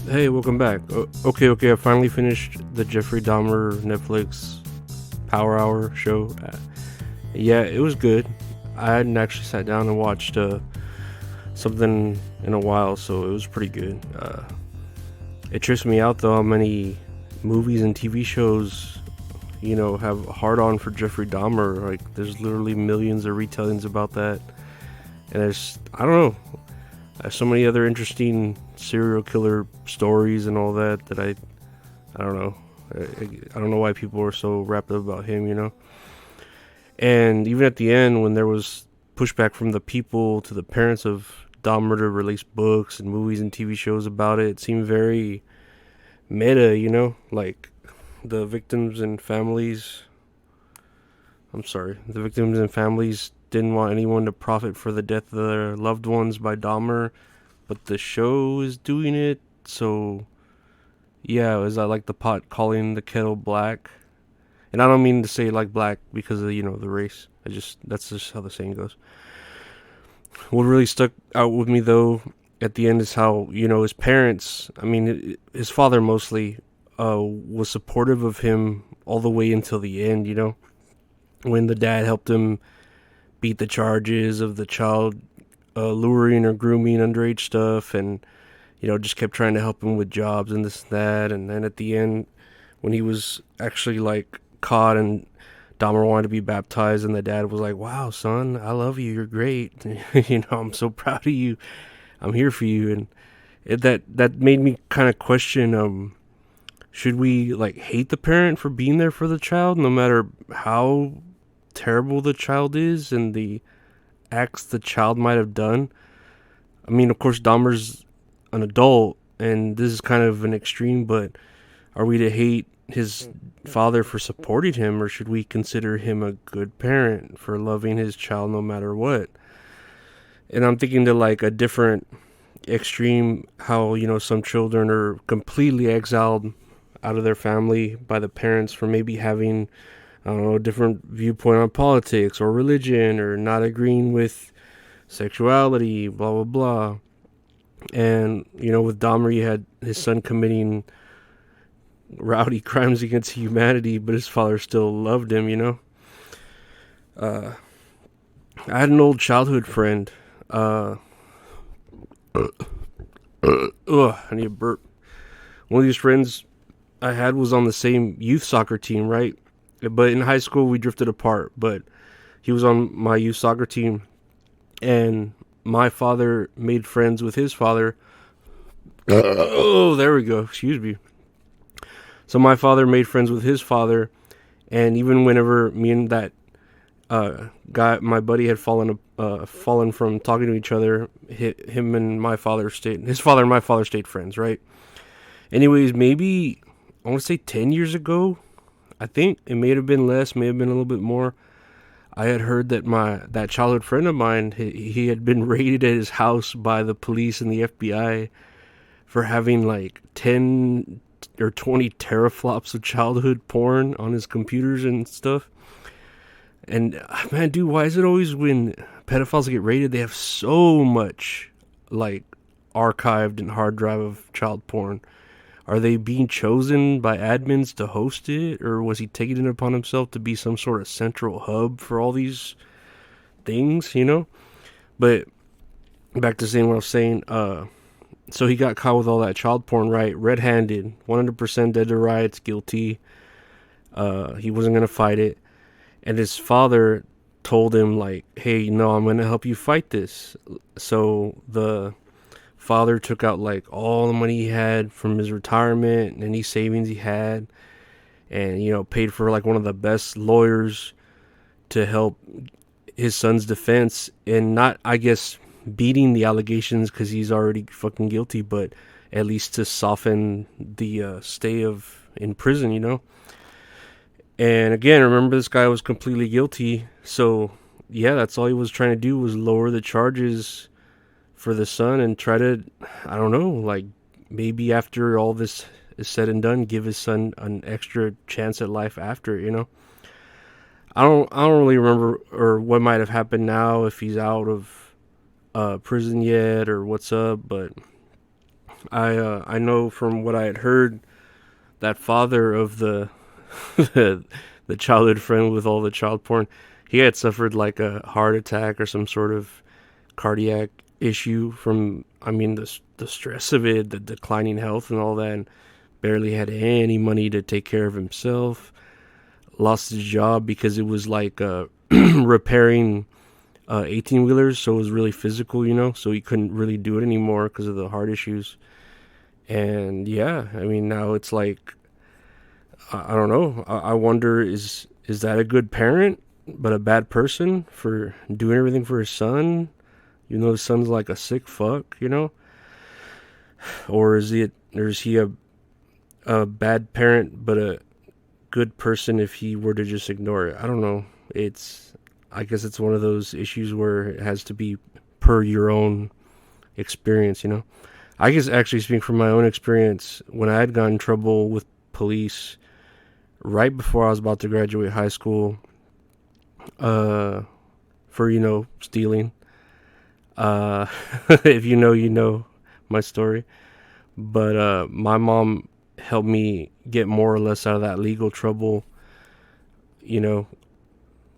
Hey, welcome back. Okay, I finally finished the Jeffrey Dahmer Netflix Power Hour show. Yeah, it was good. I hadn't actually sat down and watched something in a while, so it was pretty good. It trips me out though how many movies and TV shows, have a hard on for Jeffrey Dahmer. Like, there's literally millions of retellings about that, and I don't know, there's so many other interesting serial killer stories and all that I don't know. I don't know why people are so wrapped up about him. And even at the end, when there was pushback from the people to the parents of Dahmer to release books and movies and TV shows about it seemed very meta. Like the victims and families. I'm sorry, the victims and families didn't want anyone to profit for the death of their loved ones by Dahmer, but the show is doing it. So yeah, is that like the pot calling the kettle black? And I don't mean to say like black because of the race. That's just how the saying goes. What really stuck out with me though at the end is how his parents. I mean, his father mostly was supportive of him all the way until the end. When the dad helped him beat the charges of the child luring or grooming underage stuff, and just kept trying to help him with jobs and this and that. And then at the end, when he was actually like caught and Dahmer wanted to be baptized, and the dad was like, "Wow, son, I love you. You're great. I'm so proud of you. I'm here for you." And that made me kind of question, should we like hate the parent for being there for the child, no matter how terrible the child is and the acts the child might have done? I mean, of course, Dahmer's an adult, and this is kind of an extreme, but are we to hate his father for supporting him, or should we consider him a good parent for loving his child no matter what? And I'm thinking to like a different extreme, how some children are completely exiled out of their family by the parents for maybe having, I don't know, a different viewpoint on politics or religion, or not agreeing with sexuality, blah blah blah. And with Dahmer, you had his son committing rowdy crimes against humanity, but his father still loved him. I had an old childhood friend. I need a burp. One of these friends I had was on the same youth soccer team, right? But in high school, we drifted apart. But he was on my youth soccer team, and my father made friends with his father. Oh, there we go. Excuse me. So my father made friends with his father, and even whenever me and that guy, my buddy, had fallen from talking to each other, him and my father his father and my father stayed friends, right? Anyways, maybe I want to say 10 years ago, I think it may have been less, may have been a little bit more. I had heard that that childhood friend of mine, he had been raided at his house by the police and the FBI for having like 10 or 20 teraflops of childhood porn on his computers and stuff. And man, dude, why is it always when pedophiles get raided, they have so much like archived and hard drive of child porn? Are they being chosen by admins to host it, or was he taking it upon himself to be some sort of central hub for all these things? But back to saying what I was saying. So he got caught with all that child porn, right? Red-handed, 100% dead to rights, guilty. He wasn't gonna fight it, and his father told him like, "Hey, I'm gonna help you fight this." So the father took out like all the money he had from his retirement and any savings he had, and paid for like one of the best lawyers to help his son's defense, and not, I guess, beating the allegations because he's already fucking guilty, but at least to soften the stay of in prison. And again, remember, this guy was completely guilty, so yeah, that's all he was trying to do, was lower the charges for the son and try to, I don't know, like maybe after all this is said and done, give his son an extra chance at life after. I don't really remember or what might have happened now, if he's out of prison yet or what's up, but I know from what I had heard that father of the the childhood friend with all the child porn, he had suffered like a heart attack or some sort of cardiac issue from, I mean, the stress of it, the declining health and all that, and barely had any money to take care of himself. Lost his job because it was like repairing 18 wheelers, so it was really physical, so he couldn't really do it anymore because of the heart issues. And yeah, I mean, now it's like, I don't know. I wonder, is that a good parent but a bad person for doing everything for his son? His son's like a sick fuck. Or is he a bad parent but a good person if he were to just ignore it? I don't know. I guess it's one of those issues where it has to be per your own experience. I guess actually speaking from my own experience, when I had gotten in trouble with police right before I was about to graduate high school, for stealing. If you know my story. But my mom helped me get more or less out of that legal trouble, you know,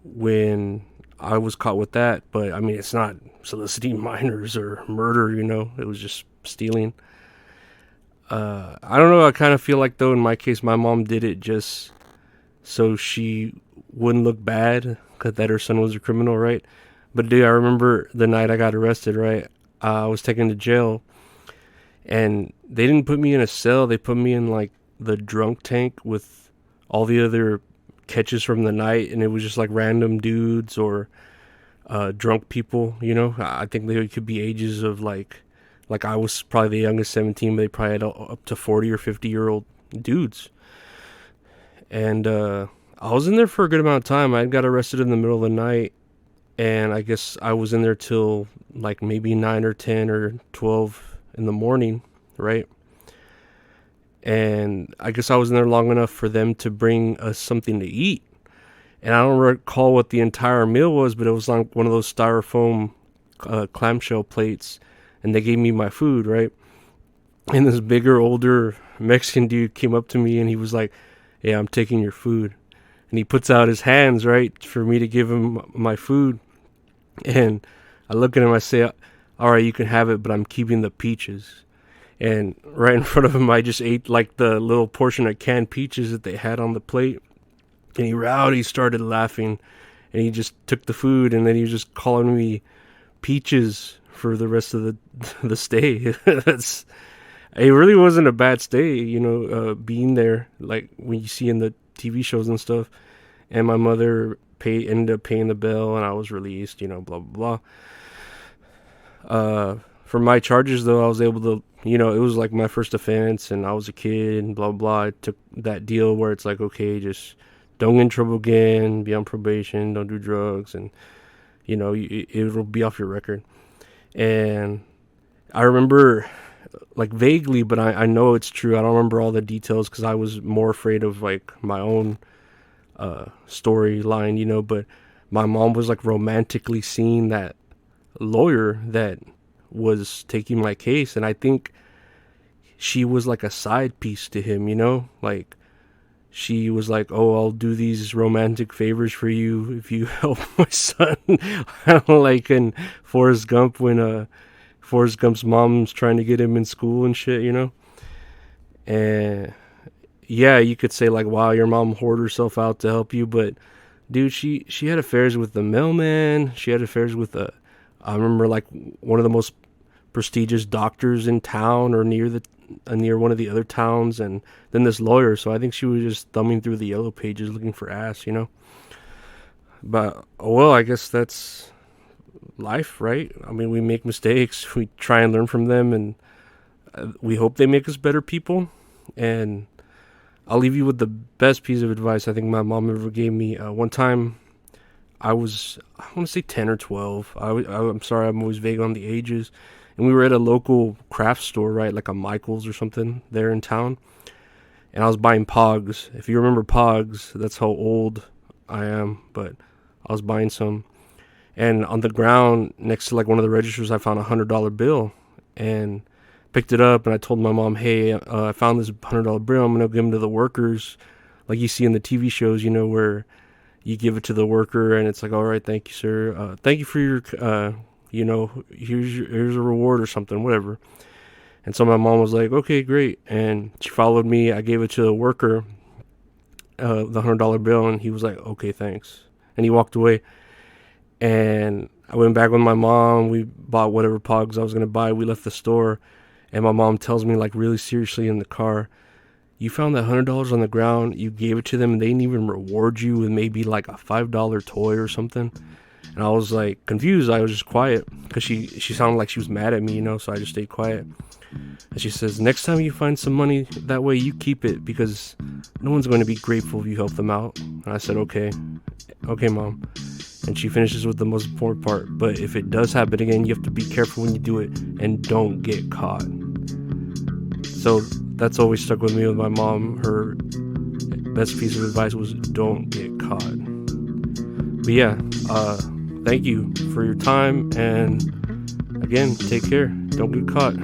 when I was caught with that. But I mean, it's not soliciting minors or murder. It was just stealing. I don't know. I kind of feel like, though, in my case, my mom did it just so she wouldn't look bad because that her son was a criminal, right? But dude, I remember the night I got arrested, right? I was taken to jail, and they didn't put me in a cell. They put me in like the drunk tank with all the other catches from the night, and it was just like random dudes or drunk people. I think they could be ages of like I was probably the youngest 17, but they probably had up to 40 or 50-year-old dudes. And I was in there for a good amount of time. I got arrested in the middle of the night, and I guess I was in there till like maybe 9 or 10 or 12 in the morning, right? And I guess I was in there long enough for them to bring us something to eat. And I don't recall what the entire meal was, but it was like one of those styrofoam clamshell plates, and they gave me my food, right? And this bigger, older Mexican dude came up to me, and he was like, "Yeah, I'm taking your food." And he puts out his hands, right, for me to give him my food. And I look at him, I say, "All right, you can have it, but I'm keeping the peaches." And right in front of him, I just ate like the little portion of canned peaches that they had on the plate. And he started laughing, and he just took the food, and then he was just calling me peaches for the rest of the stay. It really wasn't a bad stay, being there, like when you see in the TV shows and stuff. And my mother ended up paying the bill, and I was released, blah blah blah. For my charges, though, I was able to, it was like my first offense, and I was a kid, and blah blah. I took that deal where it's like, okay, just don't get in trouble again, be on probation, don't do drugs, and it'll be off your record. And I remember, like, vaguely, but I know it's true. I don't remember all the details because I was more afraid of like my own storyline, but my mom was like romantically seeing that lawyer that was taking my case, and I think she was like a side piece to him, like she was like, "Oh, I'll do these romantic favors for you if you help my son." Like in Forrest Gump, when Forrest Gump's mom's trying to get him in school and shit. And yeah, you could say like, "Wow, your mom hoarded herself out to help you," but dude, she had affairs with the mailman. She had affairs with I remember like one of the most prestigious doctors in town or near one of the other towns, and then this lawyer. So I think she was just thumbing through the yellow pages looking for ass. But well, I guess that's life, right? I mean, we make mistakes, we try and learn from them, and we hope they make us better people. And I'll leave you with the best piece of advice I think my mom ever gave me. One time, I want to say 10 or 12. I'm sorry, I'm always vague on the ages. And we were at a local craft store, right? Like a Michael's or something there in town. And I was buying Pogs. If you remember Pogs, that's how old I am. But I was buying some. And on the ground next to like one of the registers, I found $100 bill. And Picked it up and I told my mom, hey, I found this $100 bill. I'm gonna give them to the workers, like you see in the TV shows, where you give it to the worker and it's like, all right, thank you, sir. Thank you for your, here's a reward or something, whatever. And so my mom was like, okay, great. And she followed me. I gave it to the worker, the $100 bill, and he was like, okay, thanks. And he walked away. And I went back with my mom. We bought whatever pogs I was going to buy. We left the store. And my mom tells me, like, really seriously in the car, you found that $100 on the ground. You gave it to them, and they didn't even reward you with maybe like a $5 toy or something. And I was like confused. I was just quiet because she sounded like she was mad at me, so I just stayed quiet. And she says, next time you find some money that way, you keep it, because no one's going to be grateful if you help them out. And I said, okay, mom. And she finishes with the most important part, but if it does happen again, you have to be careful when you do it and don't get caught. So that's always stuck with me with my mom. Her best piece of advice was don't get caught. But yeah, thank you for your time, and again, take care. Don't get caught.